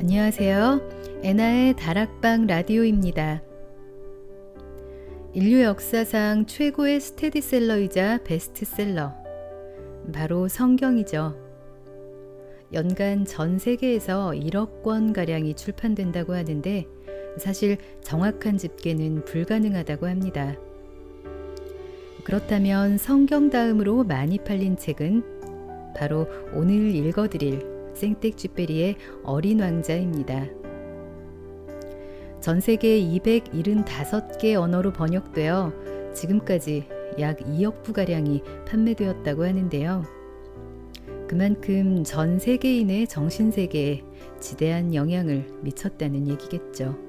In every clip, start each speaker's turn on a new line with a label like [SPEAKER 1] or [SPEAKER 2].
[SPEAKER 1] 안녕하세요. 애나의 다락방 라디오입니다. 인류 역사상 최고의 스테디셀러이자 베스트셀러, 바로 성경이죠. 연간 전 세계에서 1억 권가량이 출판된다고 하는데 사실 정확한 집계는 불가능하다고 합니다. 그렇다면 성경 다음으로 많이 팔린 책은 바로 오늘 읽어드릴 생텍쥐페리의 어린 왕자입니다. 전 세계 275개 언어로 번역되어 지금까지 약 2억 부가량이 판매되었다고 하는데요. 그만큼 전 세계인의 정신세계에 지대한 영향을 미쳤다는 얘기겠죠.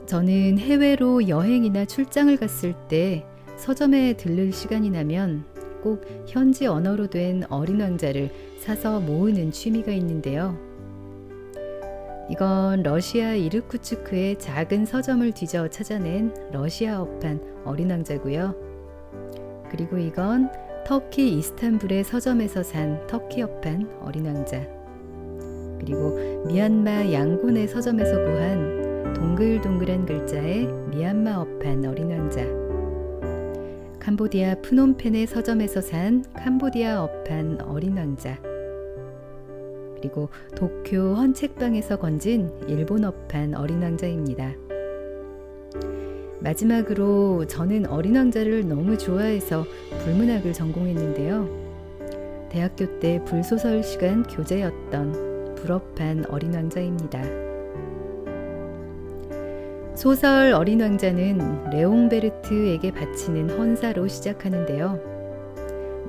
[SPEAKER 1] 저는 해외로 여행이나 출장을 갔을 때 서점에 들를 시간이 나면 꼭 현지 언어로 된 어린 왕자를 사서 모으는 취미가 있는데요. 이건 러시아 이르쿠츠크의 작은 서점을 뒤져 찾아낸 러시아어판 어린 왕자고요. 그리고 이건 터키 이스탄불의 서점에서 산 터키어판 어린 왕자. 그리고 미얀마 양곤의 서점에서 구한 동글동글한 글자의 미얀마어판 어린 왕자. 캄보디아 프놈펜의 서점에서 산 캄보디아어판 어린 왕자. 그리고 도쿄 헌책방에서 건진 일본어판 어린 왕자입니다. 마지막으로 저는 어린 왕자를 너무 좋아해서 불문학을 전공했는데요. 대학교 때 불소설 시간 교재였던 불어판 어린 왕자입니다. 소설 어린 왕자는 레옹베르트에게 바치는 헌사로 시작하는데요.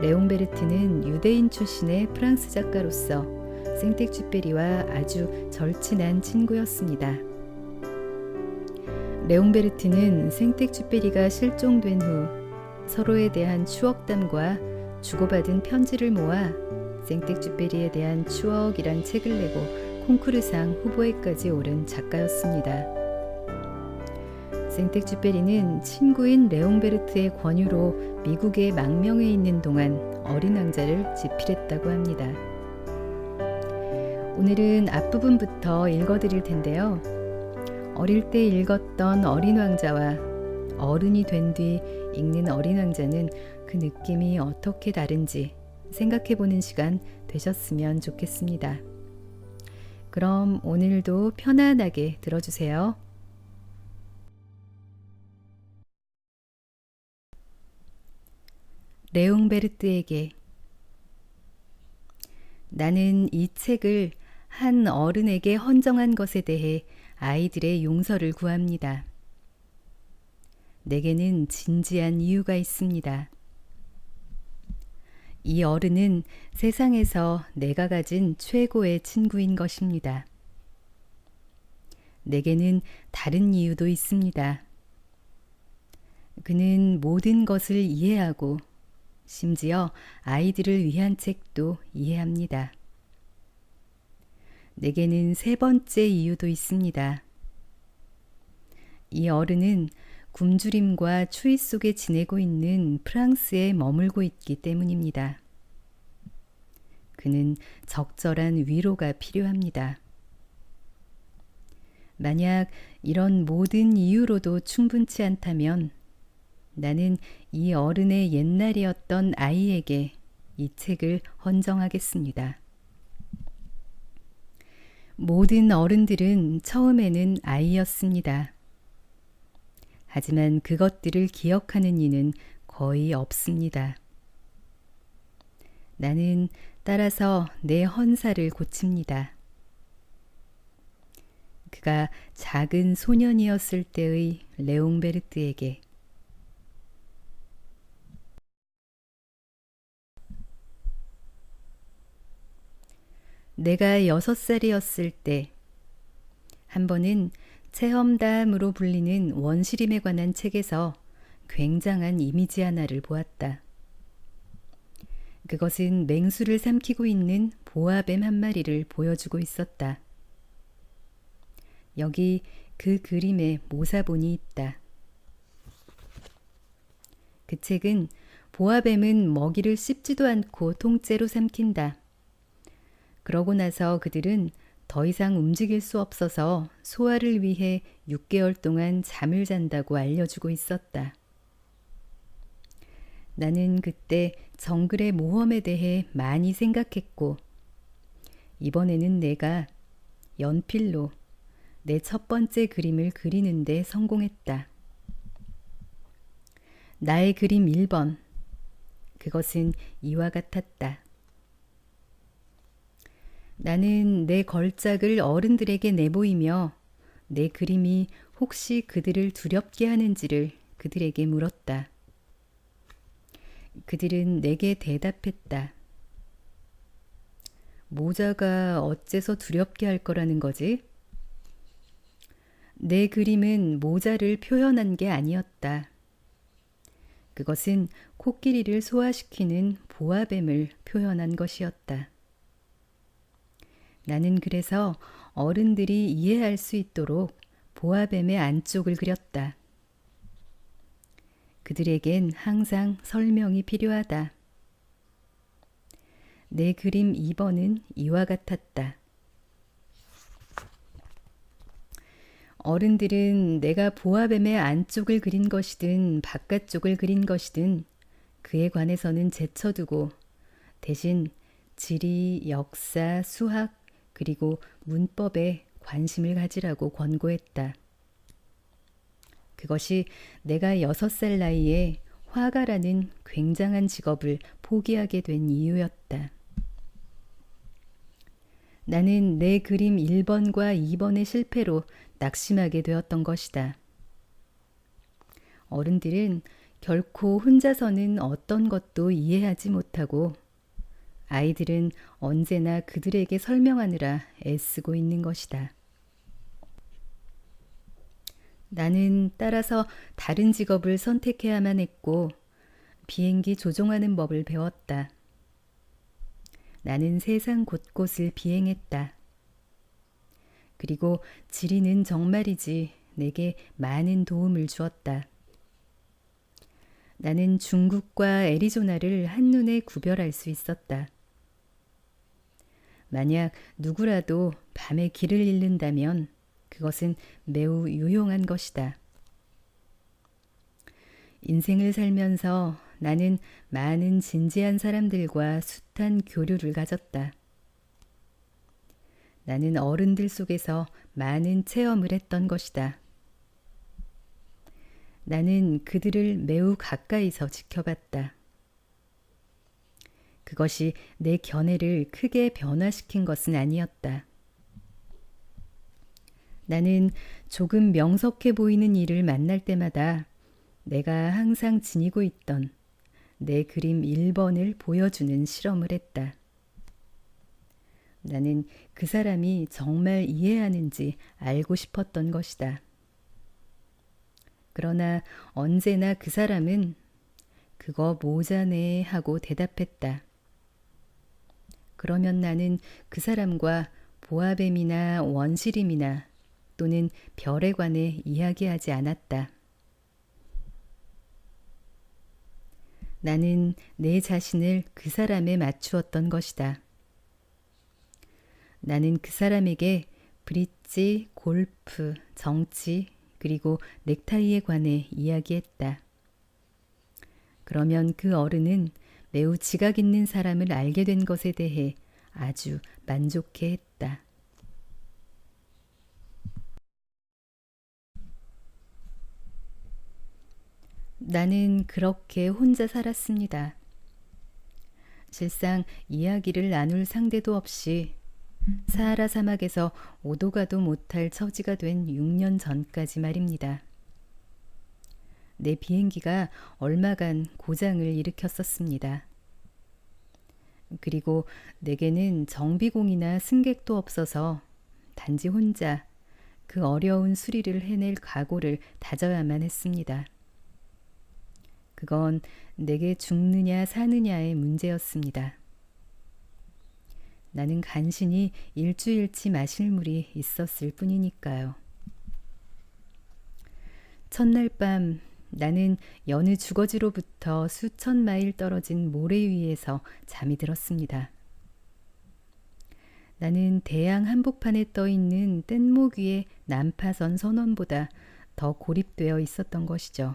[SPEAKER 1] 레옹베르트는 유대인 출신의 프랑스 작가로서 생텍쥐페리와 아주 절친한 친구였습니다. 레옹베르트는 생텍쥐페리가 실종된 후 서로에 대한 추억담과 주고받은 편지를 모아 생텍쥐페리에 대한 추억이란 책을 내고 콩쿠르상 후보에까지 오른 작가였습니다. 생텍쥐페리는 친구인 레옹베르트의 권유로 미국의 망명해 있는 동안 어린 왕자를 집필했다고 합니다. 오늘은 앞부분부터 읽어드릴 텐데요. 어릴 때 읽었던 어린 왕자와 어른이 된 뒤 읽는 어린 왕자는 그 느낌이 어떻게 다른지 생각해보는 시간 되셨으면 좋겠습니다. 그럼 오늘도 편안하게 들어주세요. 레옹베르트에게. 나는 이 책을 한 어른에게 헌정한 것에 대해 아이들의 용서를 구합니다. 내게는 진지한 이유가 있습니다. 이 어른은 세상에서 내가 가진 최고의 친구인 것입니다. 내게는 다른 이유도 있습니다. 그는 모든 것을 이해하고 심지어 아이들을 위한 책도 이해합니다. 내게는 세 번째 이유도 있습니다. 이 어른은 굶주림과 추위 속에 지내고 있는 프랑스에 머물고 있기 때문입니다. 그는 적절한 위로가 필요합니다. 만약 이런 모든 이유로도 충분치 않다면 나는 이 어른의 옛날이었던 아이에게 이 책을 헌정하겠습니다. 모든 어른들은 처음에는 아이였습니다. 하지만 그것들을 기억하는 이는 거의 없습니다. 나는 따라서 내 헌사를 고칩니다. 그가 작은 소년이었을 때의 레옹베르트에게. 내가 6살이었을 때 한 번은 체험담으로 불리는 원시림에 관한 책에서 굉장한 이미지 하나를 보았다. 그것은 맹수를 삼키고 있는 보아뱀 한 마리를 보여주고 있었다. 여기 그 그림에 모사본이 있다. 그 책은 보아뱀은 먹이를 씹지도 않고 통째로 삼킨다. 그러고 나서 그들은 더 이상 움직일 수 없어서 소화를 위해 6개월 동안 잠을 잔다고 알려주고 있었다. 나는 그때 정글의 모험에 대해 많이 생각했고, 이번에는 내가 연필로 내 첫 번째 그림을 그리는데 성공했다. 나의 그림 1번. 그것은 이와 같았다. 나는 내 걸작을 어른들에게 내보이며 내 그림이 혹시 그들을 두렵게 하는지를 그들에게 물었다. 그들은 내게 대답했다. 모자가 어째서 두렵게 할 거라는 거지? 내 그림은 모자를 표현한 게 아니었다. 그것은 코끼리를 소화시키는 보아뱀을 표현한 것이었다. 나는 그래서 어른들이 이해할 수 있도록 보아뱀의 안쪽을 그렸다. 그들에겐 항상 설명이 필요하다. 내 그림 2번은 이와 같았다. 어른들은 내가 보아뱀의 안쪽을 그린 것이든 바깥쪽을 그린 것이든 그에 관해서는 제쳐두고 대신 지리, 역사, 수학, 그리고 문법에 관심을 가지라고 권고했다. 그것이 내가 6살 나이에 화가라는 굉장한 직업을 포기하게 된 이유였다. 나는 내 그림 1번과 2번의 실패로 낙심하게 되었던 것이다. 어른들은 결코 혼자서는 어떤 것도 이해하지 못하고 아이들은 언제나 그들에게 설명하느라 애쓰고 있는 것이다. 나는 따라서 다른 직업을 선택해야만 했고 비행기 조종하는 법을 배웠다. 나는 세상 곳곳을 비행했다. 그리고 지리는 정말이지 내게 많은 도움을 주었다. 나는 중국과 애리조나를 한눈에 구별할 수 있었다. 만약 누구라도 밤에 길을 잃는다면 그것은 매우 유용한 것이다. 인생을 살면서 나는 많은 진지한 사람들과 숱한 교류를 가졌다. 나는 어른들 속에서 많은 체험을 했던 것이다. 나는 그들을 매우 가까이서 지켜봤다. 그것이 내 견해를 크게 변화시킨 것은 아니었다. 나는 조금 명석해 보이는 일을 만날 때마다 내가 항상 지니고 있던 내 그림 1번을 보여주는 실험을 했다. 나는 그 사람이 정말 이해하는지 알고 싶었던 것이다. 그러나 언제나 그 사람은 그거 모자네 하고 대답했다. 그러면 나는 그 사람과 보아뱀이나 원시림이나 또는 별에 관해 이야기하지 않았다. 나는 내 자신을 그 사람에 맞추었던 것이다. 나는 그 사람에게 브릿지, 골프, 정치, 그리고 넥타이에 관해 이야기했다. 그러면 그 어른은 매우 지각 있는 사람을 알게 된 것에 대해 아주 만족해 했다. 나는 그렇게 혼자 살았습니다. 실상 이야기를 나눌 상대도 없이 사하라 사막에서 오도 가도 못할 처지가 된 6년 전까지 말입니다. 내 비행기가 얼마간 고장을 일으켰었습니다. 그리고 내게는 정비공이나 승객도 없어서 단지 혼자 그 어려운 수리를 해낼 각오를 다져야만 했습니다. 그건 내게 죽느냐 사느냐의 문제였습니다. 나는 간신히 일주일치 마실 물이 있었을 뿐이니까요. 첫날 밤 나는 여느 주거지로부터 수천 마일 떨어진 모래 위에서 잠이 들었습니다. 나는 대양 한복판에 떠 있는 뗏목 위의 난파선 선원보다 더 고립되어 있었던 것이죠.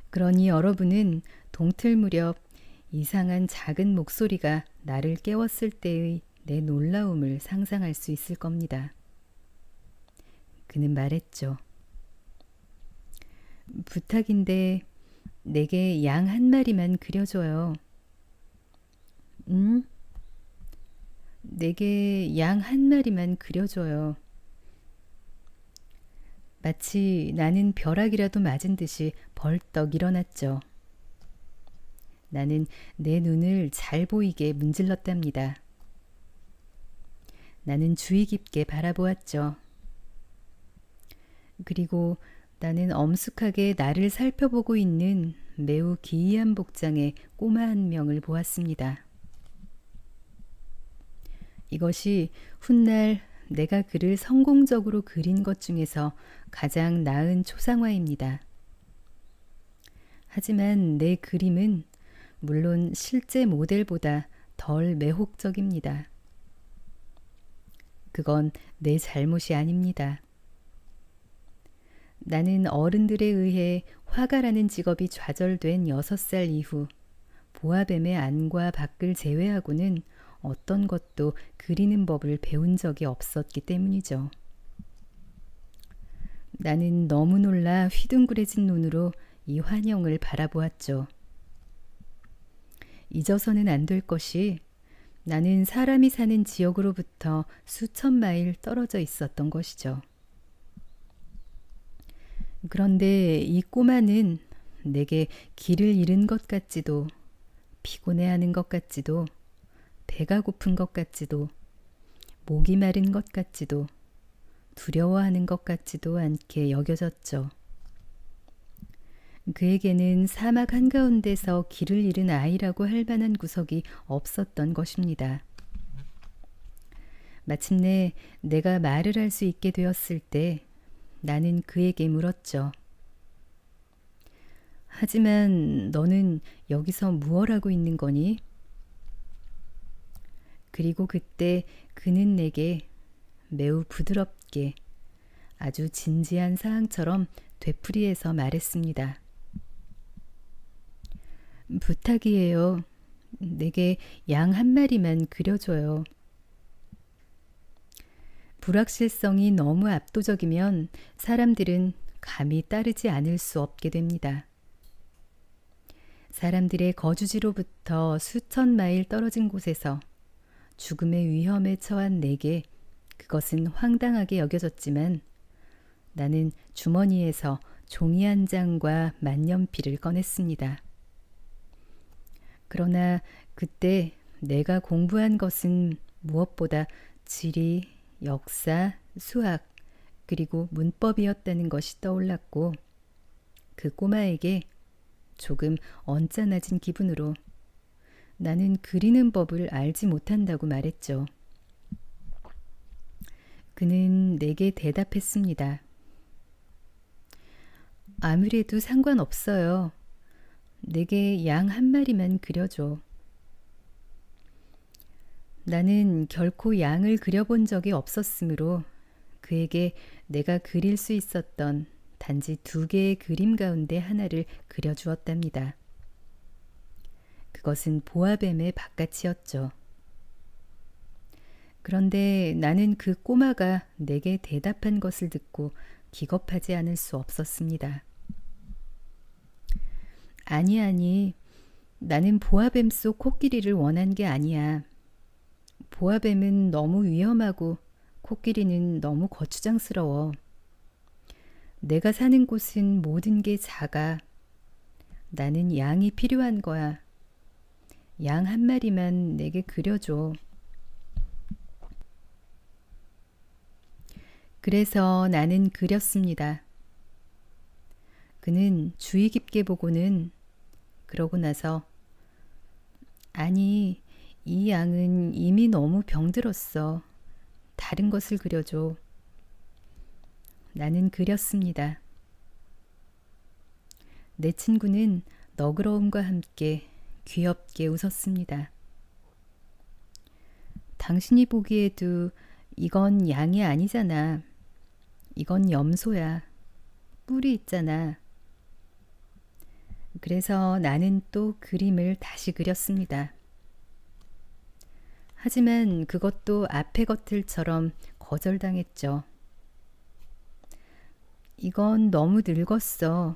[SPEAKER 1] 그러니 여러분은 동틀 무렵 이상한 작은 목소리가 나를 깨웠을 때의 내 놀라움을 상상할 수 있을 겁니다. 그는 말했죠. 부탁인데 내게 양 한 마리만 그려줘요. 응? 내게 양 한 마리만 그려줘요. 마치 나는 벼락이라도 맞은 듯이 벌떡 일어났죠. 나는 내 눈을 잘 보이게 문질렀답니다. 나는 주의 깊게 바라보았죠. 그리고 나는 엄숙하게 나를 살펴보고 있는 매우 기이한 복장의 꼬마 한 명을 보았습니다. 이것이 훗날 내가 그를 성공적으로 그린 것 중에서 가장 나은 초상화입니다. 하지만 내 그림은 물론 실제 모델보다 덜 매혹적입니다. 그건 내 잘못이 아닙니다. 나는 어른들에 의해 화가라는 직업이 좌절된 6살 이후 보아뱀의 안과 밖을 제외하고는 어떤 것도 그리는 법을 배운 적이 없었기 때문이죠. 나는 너무 놀라 휘둥그레진 눈으로 이 환영을 바라보았죠. 잊어서는 안 될 것이 나는 사람이 사는 지역으로부터 수천 마일 떨어져 있었던 것이죠. 그런데 이 꼬마는 내게 길을 잃은 것 같지도, 피곤해하는 것 같지도, 배가 고픈 것 같지도, 목이 마른 것 같지도, 두려워하는 것 같지도 않게 여겨졌죠. 그에게는 사막 한가운데서 길을 잃은 아이라고 할 만한 구석이 없었던 것입니다. 마침내 내가 말을 할 수 있게 되었을 때 나는 그에게 물었죠. 하지만 너는 여기서 무얼 하고 있는 거니? 그리고 그때 그는 내게 매우 부드럽게 아주 진지한 사항처럼 되풀이해서 말했습니다. 부탁이에요. 내게 양 한 마리만 그려줘요. 불확실성이 너무 압도적이면 사람들은 감히 따르지 않을 수 없게 됩니다. 사람들의 거주지로부터 수천 마일 떨어진 곳에서 죽음의 위험에 처한 내게 그것은 황당하게 여겨졌지만 나는 주머니에서 종이 한 장과 만년필을 꺼냈습니다. 그러나 그때 내가 공부한 것은 무엇보다 지리, 역사, 수학, 그리고 문법이었다는 것이 떠올랐고 그 꼬마에게 조금 언짢아진 기분으로 나는 그리는 법을 알지 못한다고 말했죠. 그는 내게 대답했습니다. 아무래도 상관없어요. 내게 양 한 마리만 그려줘. 나는 결코 양을 그려본 적이 없었으므로 그에게 내가 그릴 수 있었던 단지 2개의 그림 가운데 하나를 그려주었답니다. 그것은 보아뱀의 바깥이었죠. 그런데 나는 그 꼬마가 내게 대답한 것을 듣고 기겁하지 않을 수 없었습니다. 아니, 나는 보아뱀 속 코끼리를 원한 게 아니야. 보아뱀은 너무 위험하고 코끼리는 너무 거추장스러워. 내가 사는 곳은 모든 게 작아. 나는 양이 필요한 거야. 양 한 마리만 내게 그려줘. 그래서 나는 그렸습니다. 그는 주의 깊게 보고는 그러고 나서 아니, 이 양은 이미 너무 병들었어. 다른 것을 그려줘. 나는 그렸습니다. 내 친구는 너그러움과 함께 귀엽게 웃었습니다. 당신이 보기에도 이건 양이 아니잖아. 이건 염소야. 뿔이 있잖아. 그래서 나는 또 그림을 다시 그렸습니다. 하지만 그것도 앞의 것들처럼 거절당했죠. 이건 너무 늙었어.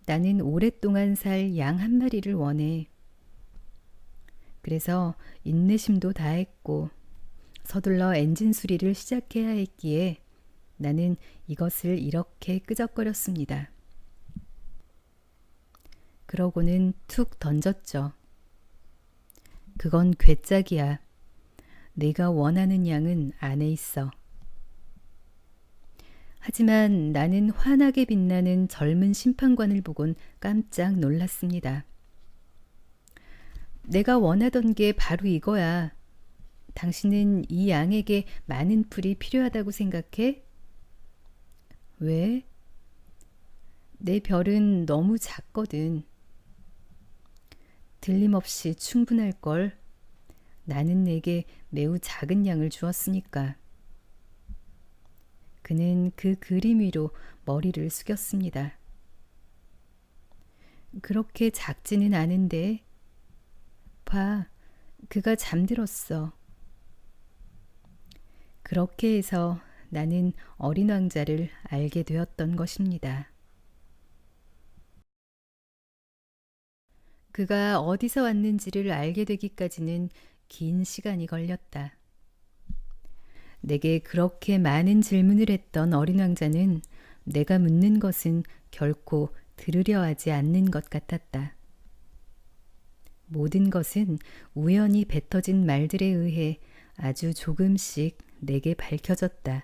[SPEAKER 1] 나는 오랫동안 살 양 한 마리를 원해. 그래서 인내심도 다했고 서둘러 엔진 수리를 시작해야 했기에 나는 이것을 이렇게 끄적거렸습니다. 그러고는 툭 던졌죠. 그건 괴짝이야. 내가 원하는 양은 안에 있어. 하지만 나는 환하게 빛나는 젊은 심판관을 보곤 깜짝 놀랐습니다. 내가 원하던 게 바로 이거야. 당신은 이 양에게 많은 풀이 필요하다고 생각해? 왜? 내 별은 너무 작거든. 틀림없이 충분할걸. 나는 내게 매우 작은 양을 주었으니까. 그는 그 그림 위로 머리를 숙였습니다. 그렇게 작지는 않은데. 봐, 그가 잠들었어. 그렇게 해서 나는 어린 왕자를 알게 되었던 것입니다. 그가 어디서 왔는지를 알게 되기까지는 긴 시간이 걸렸다. 내게 그렇게 많은 질문을 했던 어린 왕자는 내가 묻는 것은 결코 들으려 하지 않는 것 같았다. 모든 것은 우연히 뱉어진 말들에 의해 아주 조금씩 내게 밝혀졌다.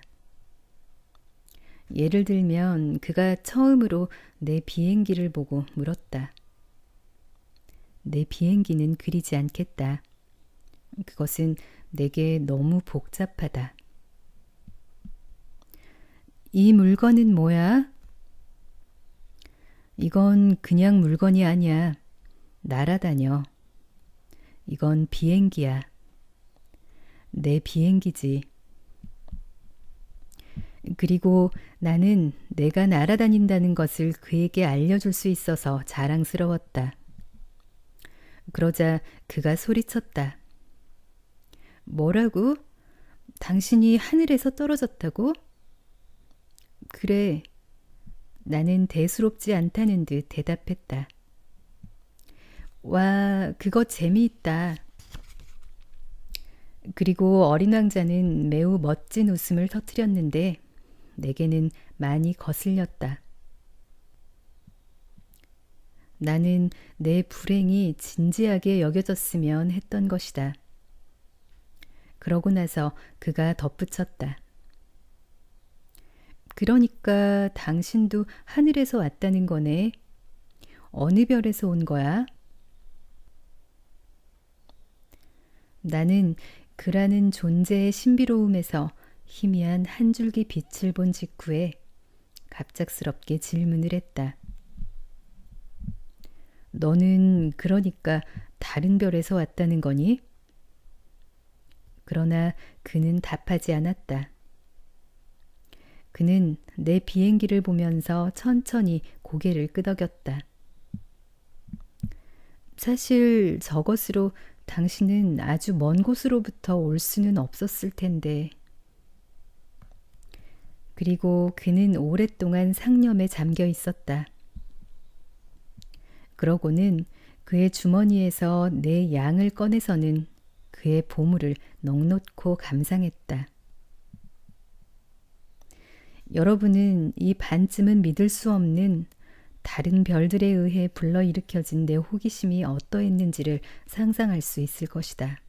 [SPEAKER 1] 예를 들면 그가 처음으로 내 비행기를 보고 물었다. 내 비행기는 그리지 않겠다. 그것은 내게 너무 복잡하다. 이 물건은 뭐야? 이건 그냥 물건이 아니야. 날아다녀. 이건 비행기야. 내 비행기지. 그리고 나는 내가 날아다닌다는 것을 그에게 알려줄 수 있어서 자랑스러웠다. 그러자 그가 소리쳤다. 뭐라고? 당신이 하늘에서 떨어졌다고? 그래. 나는 대수롭지 않다는 듯 대답했다. 와, 그거 재미있다. 그리고 어린 왕자는 매우 멋진 웃음을 터뜨렸는데 내게는 많이 거슬렸다. 나는 내 불행이 진지하게 여겨졌으면 했던 것이다. 그러고 나서 그가 덧붙였다. 그러니까 당신도 하늘에서 왔다는 거네. 어느 별에서 온 거야? 나는 그라는 존재의 신비로움에서 희미한 한 줄기 빛을 본 직후에 갑작스럽게 질문을 했다. 너는 그러니까 다른 별에서 왔다는 거니? 그러나 그는 답하지 않았다. 그는 내 비행기를 보면서 천천히 고개를 끄덕였다. 사실 저것으로 당신은 아주 먼 곳으로부터 올 수는 없었을 텐데. 그리고 그는 오랫동안 상념에 잠겨 있었다. 그러고는 그의 주머니에서 내 양을 꺼내서는 그의 보물을 넋놓고 감상했다. 여러분은 이 반쯤은 믿을 수 없는 다른 별들에 의해 불러일으켜진 내 호기심이 어떠했는지를 상상할 수 있을 것이다.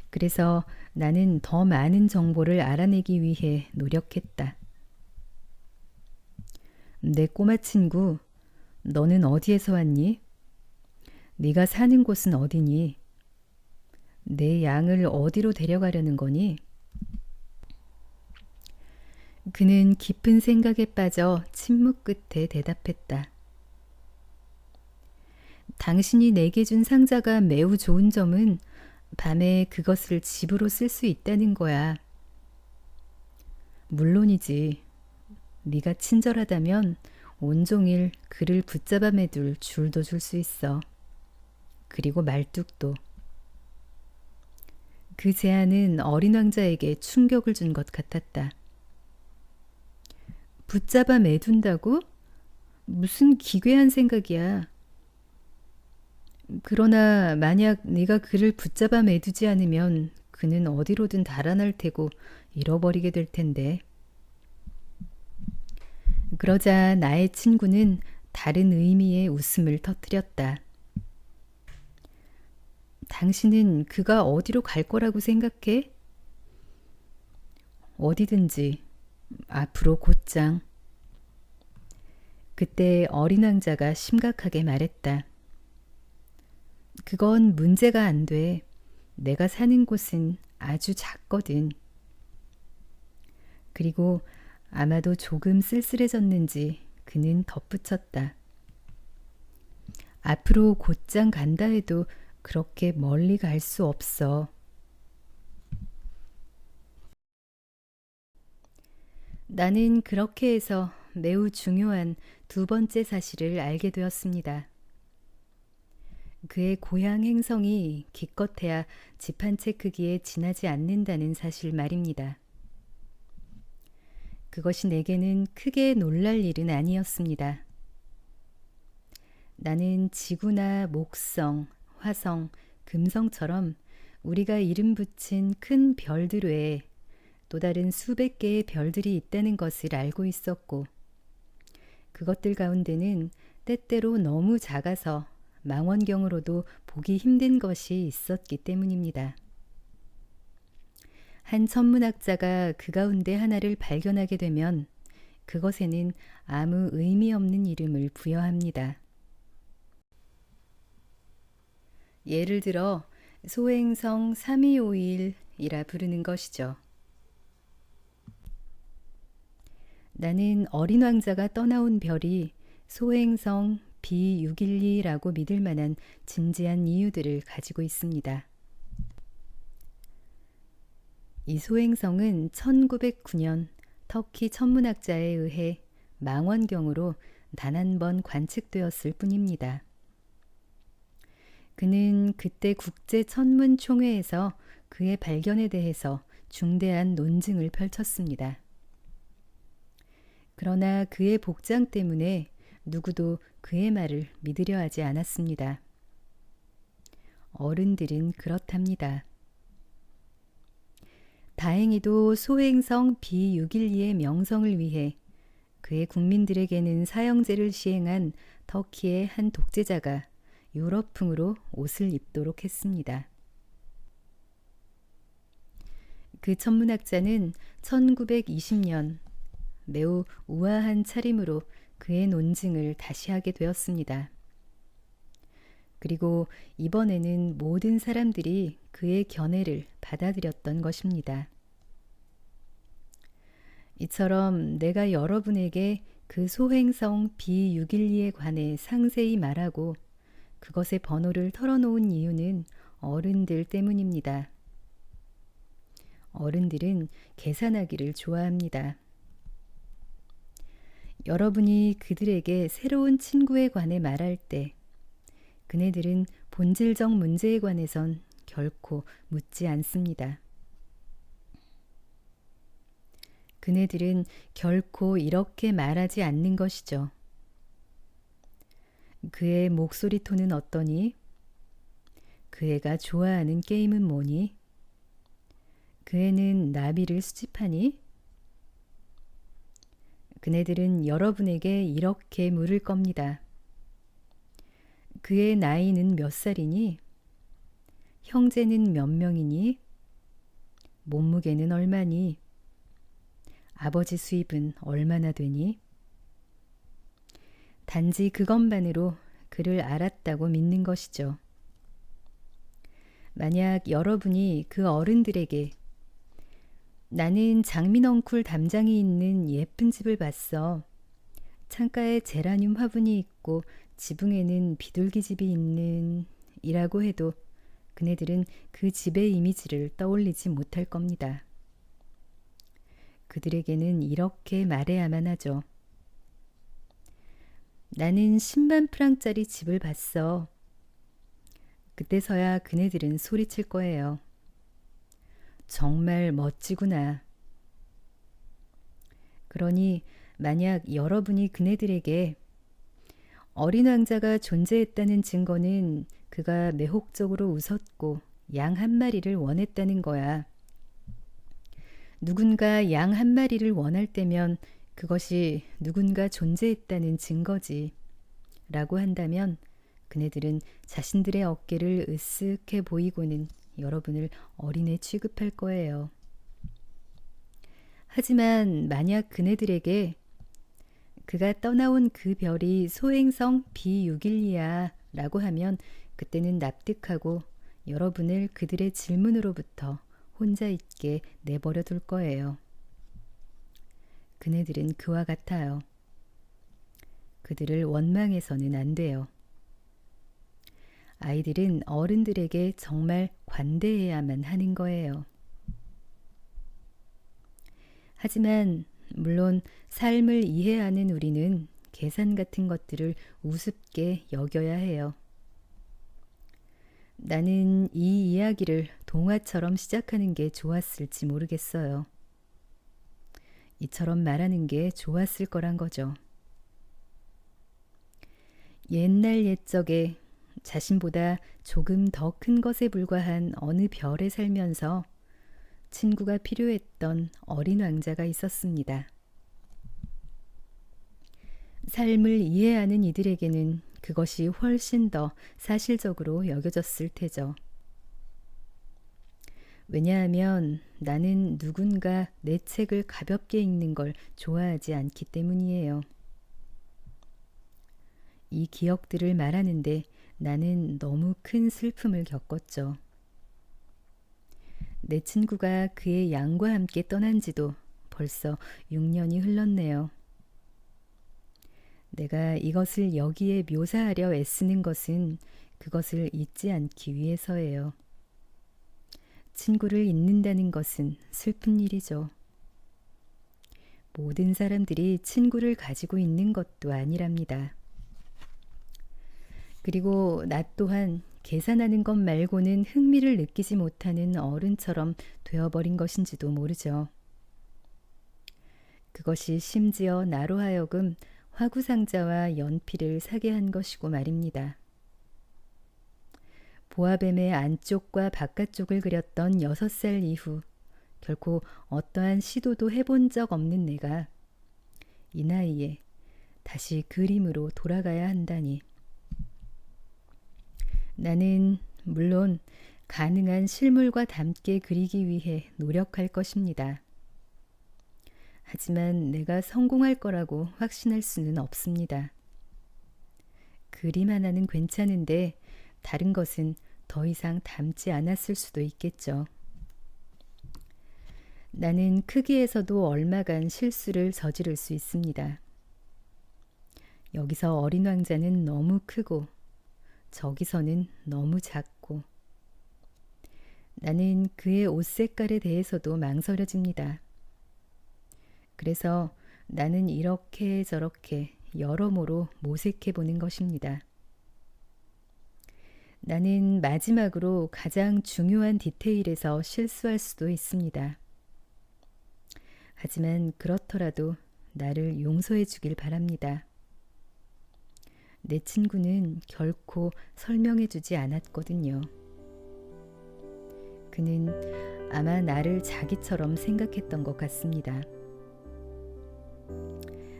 [SPEAKER 1] 그래서 나는 더 많은 정보를 알아내기 위해 노력했다. 내 꼬마 친구, 너는 어디에서 왔니? 네가 사는 곳은 어디니? 내 양을 어디로 데려가려는 거니? 그는 깊은 생각에 빠져 침묵 끝에 대답했다. 당신이 내게 준 상자가 매우 좋은 점은 밤에 그것을 집으로 쓸 수 있다는 거야. 물론이지. 네가 친절하다면 온종일 그를 붙잡아 매둘 줄도 줄 수 있어. 그리고 말뚝도. 그 제안은 어린 왕자에게 충격을 준 것 같았다. 붙잡아 매둔다고? 무슨 기괴한 생각이야. 그러나 만약 네가 그를 붙잡아 매두지 않으면 그는 어디로든 달아날 테고 잃어버리게 될 텐데. 그러자 나의 친구는 다른 의미의 웃음을 터뜨렸다. 당신은 그가 어디로 갈 거라고 생각해? 어디든지. 앞으로 곧장. 그때 어린 왕자가 심각하게 말했다. 그건 문제가 안 돼. 내가 사는 곳은 아주 작거든. 그리고 아마도 조금 쓸쓸해졌는지 그는 덧붙였다. 앞으로 곧장 간다 해도 그렇게 멀리 갈 수 없어. 나는 그렇게 해서 매우 중요한 두 번째 사실을 알게 되었습니다. 그의 고향 행성이 기껏해야 집 한 채 크기에 지나지 않는다는 사실 말입니다. 그것이 내게는 크게 놀랄 일은 아니었습니다. 나는 지구나 목성, 화성, 금성처럼 우리가 이름 붙인 큰 별들 외에 또 다른 수백 개의 별들이 있다는 것을 알고 있었고, 그것들 가운데는 때때로 너무 작아서 망원경으로도 보기 힘든 것이 있었기 때문입니다. 한 천문학자가 그 가운데 하나를 발견하게 되면 그것에는 아무 의미 없는 이름을 부여합니다. 예를 들어 소행성 3251이라 부르는 것이죠. 나는 어린 왕자가 떠나온 별이 소행성 B612라고 믿을 만한 진지한 이유들을 가지고 있습니다. 이 소행성은 1909년 터키 천문학자에 의해 망원경으로 단 한 번 관측되었을 뿐입니다. 그는 그때 국제천문총회에서 그의 발견에 대해서 중대한 논증을 펼쳤습니다. 그러나 그의 복장 때문에 누구도 그의 말을 믿으려 하지 않았습니다. 어른들은 그렇답니다. 다행히도 소행성 B612의 명성을 위해 그의 국민들에게는 사형제를 시행한 터키의 한 독재자가 유럽풍으로 옷을 입도록 했습니다. 그 천문학자는 1920년 매우 우아한 차림으로 그의 논증을 다시 하게 되었습니다. 그리고 이번에는 모든 사람들이 그의 견해를 받아들였던 것입니다. 이처럼 내가 여러분에게 그 소행성 B612에 관해 상세히 말하고 그것의 번호를 털어놓은 이유는 어른들 때문입니다. 어른들은 계산하기를 좋아합니다. 여러분이 그들에게 새로운 친구에 관해 말할 때 그네들은 본질적 문제에 관해선 결코 묻지 않습니다. 그네들은 결코 이렇게 말하지 않는 것이죠. 그의 목소리 톤은 어떠니? 그 애가 좋아하는 게임은 뭐니? 그 애는 나비를 수집하니? 그네들은 여러분에게 이렇게 물을 겁니다. 그의 나이는 몇 살이니? 형제는 몇 명이니? 몸무게는 얼마니? 아버지 수입은 얼마나 되니? 단지 그것만으로 그를 알았다고 믿는 것이죠. 만약 여러분이 그 어른들에게 나는 장민넝쿨 담장이 있는 예쁜 집을 봤어. 창가에 제라늄 화분이 있고 지붕에는 비둘기집이 있는 이라고 해도 그네들은 그 집의 이미지를 떠올리지 못할 겁니다. 그들에게는 이렇게 말해야만 하죠. 나는 10만 프랑짜리 집을 봤어. 그때서야 그네들은 소리칠 거예요. 정말 멋지구나. 그러니 만약 여러분이 그네들에게 어린 왕자가 존재했다는 증거는 그가 매혹적으로 웃었고 양 한 마리를 원했다는 거야. 누군가 양 한 마리를 원할 때면 그것이 누군가 존재했다는 증거지. 라고 한다면 그네들은 자신들의 어깨를 으쓱해 보이고는 여러분을 어린애 취급할 거예요. 하지만 만약 그네들에게 그가 떠나온 그 별이 소행성 B612야 라고 하면 그때는 납득하고 여러분을 그들의 질문으로부터 혼자 있게 내버려 둘 거예요. 그네들은 그와 같아요. 그들을 원망해서는 안 돼요. 아이들은 어른들에게 정말 관대해야만 하는 거예요. 하지만 물론 삶을 이해하는 우리는 계산 같은 것들을 우습게 여겨야 해요. 나는 이 이야기를 동화처럼 시작하는 게 좋았을지 모르겠어요. 이처럼 말하는 게 좋았을 거란 거죠. 옛날 옛적에 자신보다 조금 더 큰 것에 불과한 어느 별에 살면서 친구가 필요했던 어린 왕자가 있었습니다. 삶을 이해하는 이들에게는 그것이 훨씬 더 사실적으로 여겨졌을 테죠. 왜냐하면 나는 누군가 내 책을 가볍게 읽는 걸 좋아하지 않기 때문이에요. 이 기억들을 말하는데 나는 너무 큰 슬픔을 겪었죠. 내 친구가 그의 양과 함께 떠난 지도 벌써 6년이 흘렀네요. 내가 이것을 여기에 묘사하려 애쓰는 것은 그것을 잊지 않기 위해서예요. 친구를 잊는다는 것은 슬픈 일이죠. 모든 사람들이 친구를 가지고 있는 것도 아니랍니다. 그리고 나 또한 계산하는 것 말고는 흥미를 느끼지 못하는 어른처럼 되어버린 것인지도 모르죠. 그것이 심지어 나로 하여금 화구상자와 연필을 사게 한 것이고 말입니다. 보아뱀의 안쪽과 바깥쪽을 그렸던 6살 이후 결코 어떠한 시도도 해본 적 없는 내가 이 나이에 다시 그림으로 돌아가야 한다니. 나는 물론 가능한 실물과 닮게 그리기 위해 노력할 것입니다. 하지만 내가 성공할 거라고 확신할 수는 없습니다. 그림 하나는 괜찮은데 다른 것은 더 이상 닮지 않았을 수도 있겠죠. 나는 크기에서도 얼마간 실수를 저지를 수 있습니다. 여기서 어린 왕자는 너무 크고 저기서는 너무 작고 나는 그의 옷 색깔에 대해서도 망설여집니다. 그래서 나는 이렇게 저렇게 여러모로 모색해 보는 것입니다. 나는 마지막으로 가장 중요한 디테일에서 실수할 수도 있습니다. 하지만 그렇더라도 나를 용서해 주길 바랍니다. 내 친구는 결코 설명해 주지 않았거든요. 그는 아마 나를 자기처럼 생각했던 것 같습니다.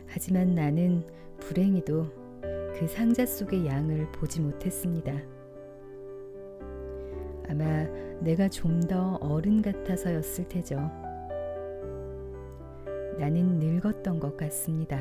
[SPEAKER 1] 하지만 나는 불행히도 그 상자 속의 양을 보지 못했습니다. 아마 내가 좀 더 어른 같아서였을 테죠. 나는 늙었던 것 같습니다.